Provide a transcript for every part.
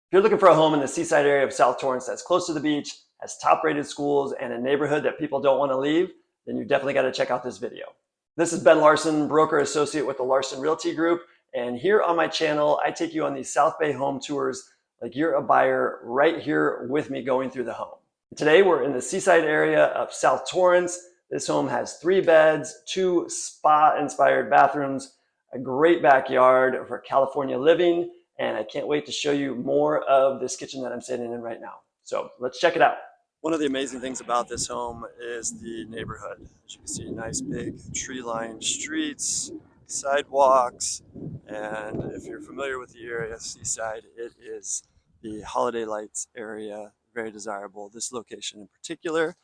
If you're looking for a home in the seaside area of South Torrance that's close to the beach, has top-rated schools, and a neighborhood that people don't want to leave, then you definitely got to check out this video. This is Ben Larson, broker associate with the Larson Realty Group, and here on my channel, I take you on these South Bay home tours like you're a buyer right here with me going through the home. Today, we're in the seaside area of South Torrance. This home has 3 beds, 2 spa-inspired bathrooms, a great backyard for California living, and I can't wait to show you more of this kitchen that I'm sitting in right now. So let's check it out. One of the amazing things about this home is the neighborhood. As you can see, nice big tree-lined streets, sidewalks, and if you're familiar with the area, Seaside, it is the holiday lights area, very desirable. This location in particular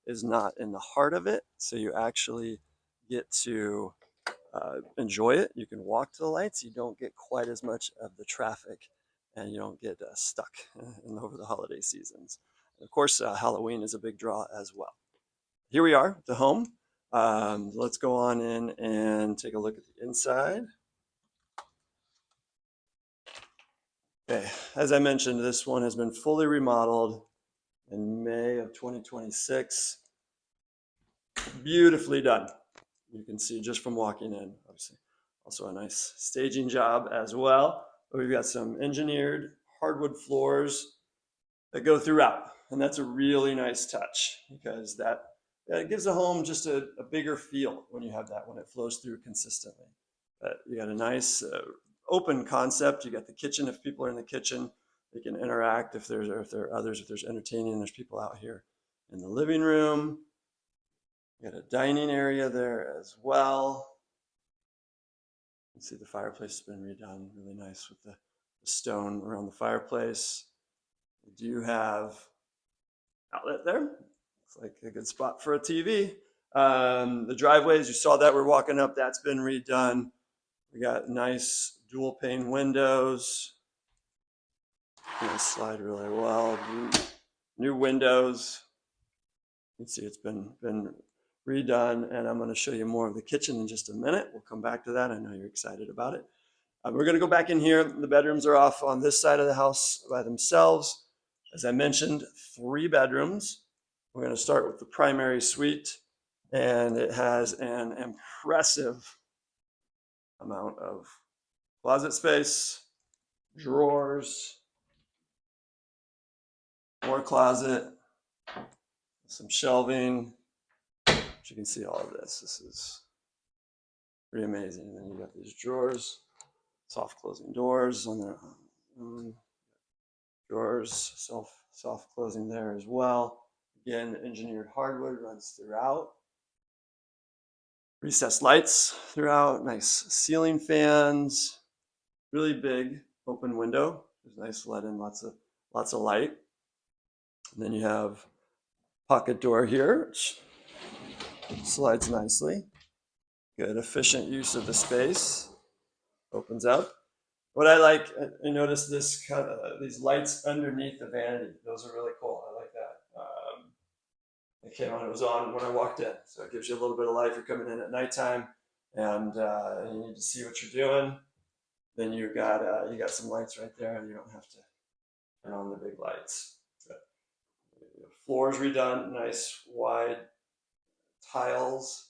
is not in the heart of it, so you actually get to enjoy it. You can walk to the lights. You don't get quite as much of the traffic, and you don't get stuck over the holiday seasons. And of course, Halloween is a big draw as well. Here we are, the home. Let's go on in and take a look at the inside. Okay, as I mentioned, this one has been fully remodeled in May of 2026. Beautifully done. You can see just from walking in, obviously. Also a nice staging job as well. We've got some engineered hardwood floors that go throughout. And that's a really nice touch because that gives the home just a bigger feel when you have that, when it flows through consistently. But you got a nice open concept. You got the kitchen. If people are in the kitchen, they can interact. If there are others, if there's entertaining, there's people out here in the living room. You got a dining area there as well. You can see the fireplace has been redone, really nice with the stone around the fireplace. You do have outlet there. Looks like a good spot for a TV. The driveways, you saw that we're walking up, that's been redone. We got nice dual pane windows. Gonna slide really well. New windows. You can see it's been redone, and I'm going to show you more of the kitchen in just a minute. We'll come back to that. I know you're excited about it. We're going to go back in here. The bedrooms are off on this side of the house by themselves. As I mentioned, 3 bedrooms. We're going to start with the primary suite, and it has an impressive amount of closet space, drawers, more closet, some shelving. You can see all of this. This is pretty amazing. And then you got these drawers, soft closing doors on their own. Drawers, soft closing there as well. Again, engineered hardwood runs throughout. Recessed lights throughout. Nice ceiling fans. Really big open window. There's nice let in, lots of light. And then you have pocket door here, which slides nicely. Good, efficient use of the space. Opens up. What I like, I noticed this kind of these lights underneath the vanity. Those are really cool. I like that. It came on. It was on when I walked in, so it gives you a little bit of light. You're coming in at nighttime, and you need to see what you're doing. Then you got some lights right there, and you don't have to turn on the big lights. But the floors redone, nice wide tiles.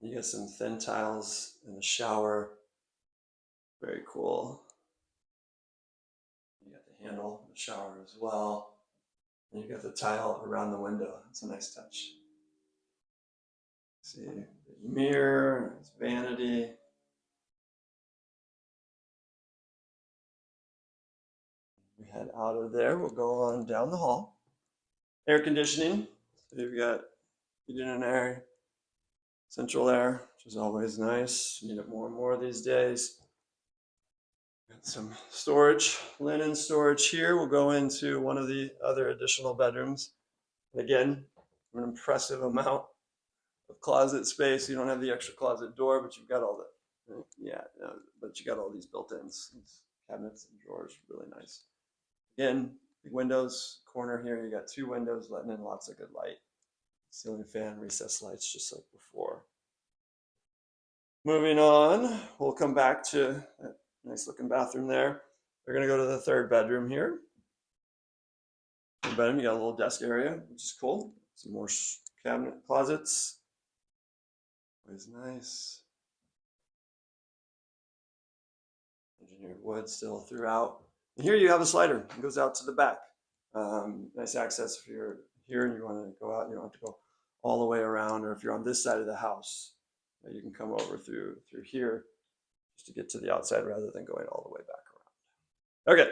You get some thin tiles in the shower. Very cool. You got the handle in the shower as well. And you got the tile around the window. It's a nice touch. See the mirror, it's vanity. We head out of there. We'll go on down the hall. Air conditioning. So you've got heating and air, central air, which is always nice. You need it more and more these days. Got some storage, linen storage here. We'll go into one of the other additional bedrooms. And again, an impressive amount of closet space. You don't have the extra closet door, but you've got all the, but you got all these built-ins, these cabinets and drawers, really nice. Again, big windows, corner here, you got 2 windows letting in lots of good light. Ceiling fan, recessed lights, just like before. Moving on, we'll come back to that nice looking bathroom there. We're gonna go to the third bedroom here. Third bedroom, you got a little desk area, which is cool. Some more cabinet closets. Always nice. Engineered wood still throughout. And here you have a slider. It goes out to the back. Nice access if you're here and you want to go out. You don't have to go all the way around, or if you're on this side of the house, you can come over through here just to get to the outside rather than going all the way back around. Okay,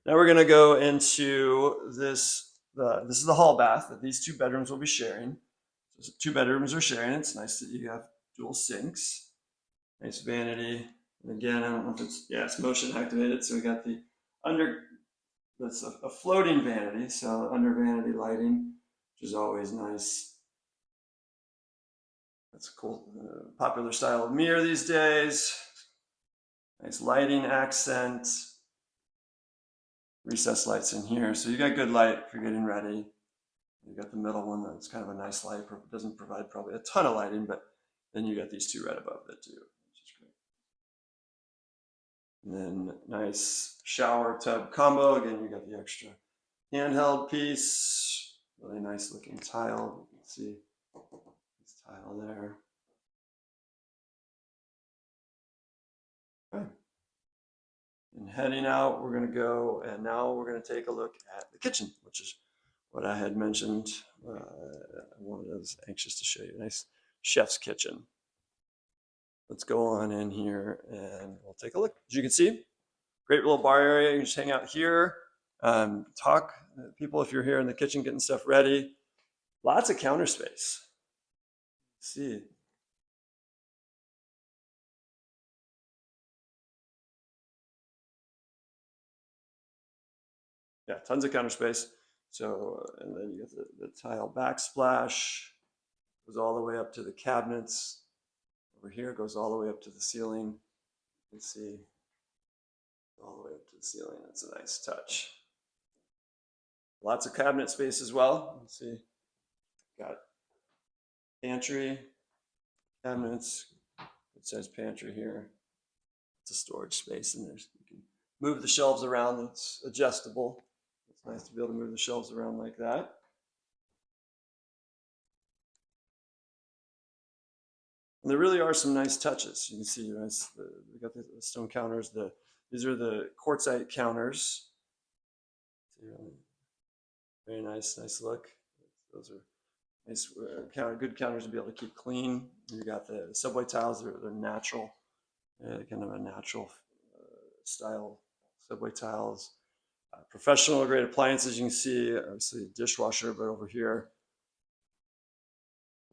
now we're going to go into this. This is the hall bath that these two bedrooms will be sharing. So two bedrooms are sharing. It's nice that you have dual sinks. Nice vanity. And again, I don't know if it's motion activated. So we got the that's a floating vanity. So under vanity lighting, which is always nice. That's a cool, popular style of mirror these days. Nice lighting accent. Recessed lights in here. So you got good light if you're getting ready. You got the middle one that's kind of a nice light. Doesn't provide probably a ton of lighting, but then you got these two right above it too, which is great. And then nice shower tub combo. Again, you got the extra handheld piece. Really nice looking tile. You can see this tile there. Okay. And heading out, we're going to go, and now we're going to take a look at the kitchen, which is what I had mentioned. I was anxious to show you. Nice chef's kitchen. Let's go on in here and we'll take a look. As you can see, great little bar area. You can just hang out here, talk to people if you're here in the kitchen getting stuff ready. Lots of counter space. Let's see. Yeah, tons of counter space. So, and then you get the tile backsplash, goes all the way up to the cabinets. Over here, goes all the way up to the ceiling. You can see all the way up to the ceiling. That's a nice touch. Lots of cabinet space as well. Let's see. Got pantry, cabinets, good sized pantry here. It's a storage space, and there's you can move the shelves around. It's adjustable. It's nice to be able to move the shelves around like that. And there really are some nice touches. You can see we got the stone counters. These are the quartzite counters. Very nice look. Those are nice good counters to be able to keep clean. You got the subway tiles. They're natural, kind of a natural style subway tiles. Professional grade appliances. You can see obviously a dishwasher, but over here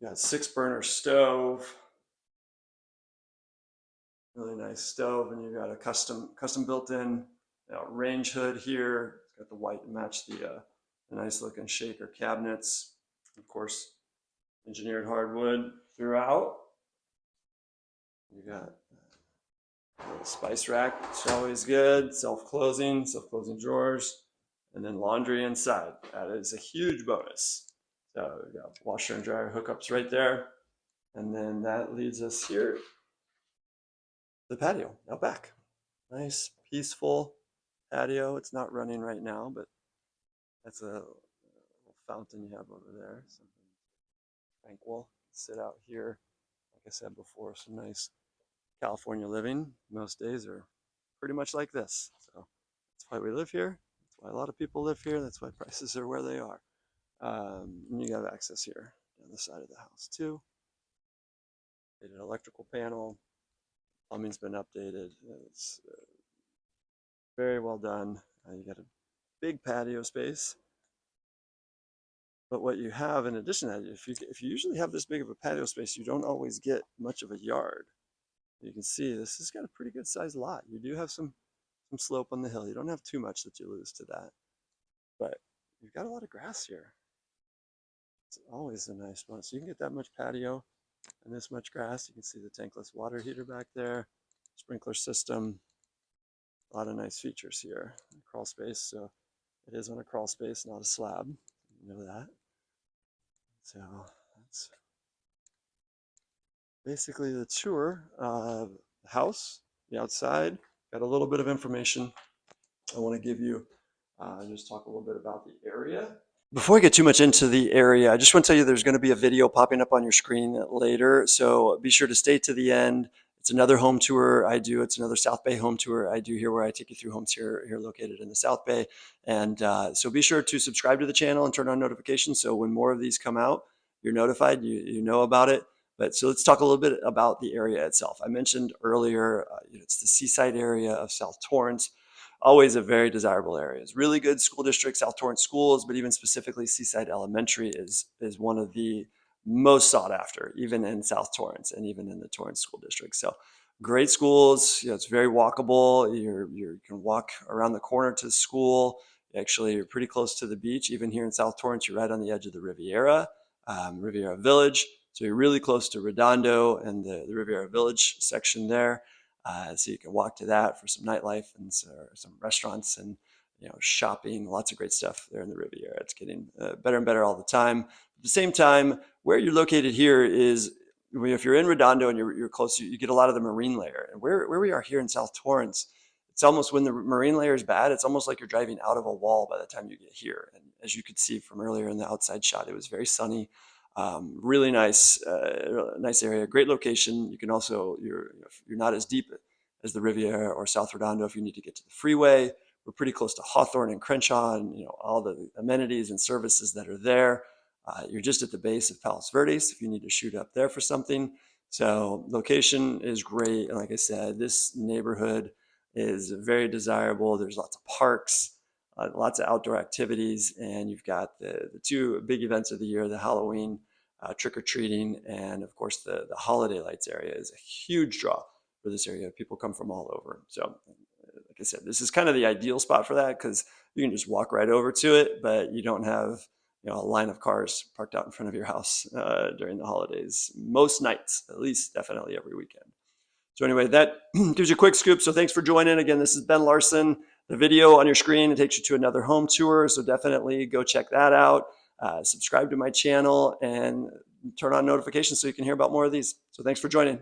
you got 6-burner stove. Really nice stove, and you got a custom built-in range hood here. It's got the white to match the nice looking shaker cabinets. Of course, engineered hardwood throughout. You got a little spice rack, which is always good. Self-closing drawers, and then laundry inside. That is a huge bonus. So we got washer and dryer hookups right there, and then that leads us here. The patio out back. Nice, peaceful patio. It's not running right now, but that's a little fountain you have over there. Something tranquil. Sit out here. Like I said before, some nice California living. Most days are pretty much like this. So that's why we live here. That's why a lot of people live here. That's why prices are where they are. And you have access here down the side of the house too. An electrical panel. Plumbing's been updated. It's very well done. You got a big patio space. But what you have in addition to that, if you usually have this big of a patio space, you don't always get much of a yard. You can see this has got a pretty good sized lot. You do have some slope on the hill. You don't have too much that you lose to that. But you've got a lot of grass here. It's always a nice one. So you can get that much patio and this much grass. You can see the tankless water heater back there, sprinkler system. A lot of nice features here. Crawl space, so it is on a crawl space, not a slab. You know that. So that's basically the tour of the house, the outside. Got a little bit of information I want to give you, just talk a little bit about the area. Before I get too much into the area, I just want to tell you there's going to be a video popping up on your screen later. So be sure to stay to the end. It's another home tour I do. It's another South Bay home tour I do here where I take you through homes here located in the South Bay. And so be sure to subscribe to the channel and turn on notifications. So when more of these come out, you're notified, you know about it. But so let's talk a little bit about the area itself. I mentioned earlier, it's the seaside area of South Torrance. Always a very desirable area. It's really good school district, South Torrance schools, but even specifically Seaside Elementary is one of the most sought after, even in South Torrance and even in the Torrance School District. So great schools. It's very walkable. You can walk around the corner to school. Actually, you're pretty close to the beach. Even here in South Torrance, you're right on the edge of the Riviera, Riviera Village. So you're really close to Redondo and the Riviera Village section there. So you can walk to that for some nightlife and some restaurants and shopping. Lots of great stuff there in the Riviera. It's getting better and better all the time. At the same time, where you're located here is, if you're in Redondo and you're close, you get a lot of the marine layer. And where we are here in South Torrance, it's almost, when the marine layer is bad, it's almost like you're driving out of a wall by the time you get here. And as you could see from earlier in the outside shot, it was very sunny. Really nice area, great location. You can also, you're not as deep as the Riviera or South Redondo if you need to get to the freeway. We're pretty close to Hawthorne and Crenshaw and all the amenities and services that are there. You're just at the base of Palos Verdes if you need to shoot up there for something. So location is great. And like I said, this neighborhood is very desirable. There's lots of parks, lots of outdoor activities, and you've got the two big events of the year, the Halloween trick-or-treating, and of course the holiday lights area is a huge draw for this area. People come from all over. So like I said, this is kind of the ideal spot for that because you can just walk right over to it, but you don't have a line of cars parked out in front of your house during the holidays. Most nights, at least, definitely every weekend. So anyway, that gives you a quick scoop. So thanks for joining. Again, this is Ben Larson. The video on your screen, it takes you to another home tour. So definitely go check that out. Subscribe to my channel and turn on notifications so you can hear about more of these. So thanks for joining.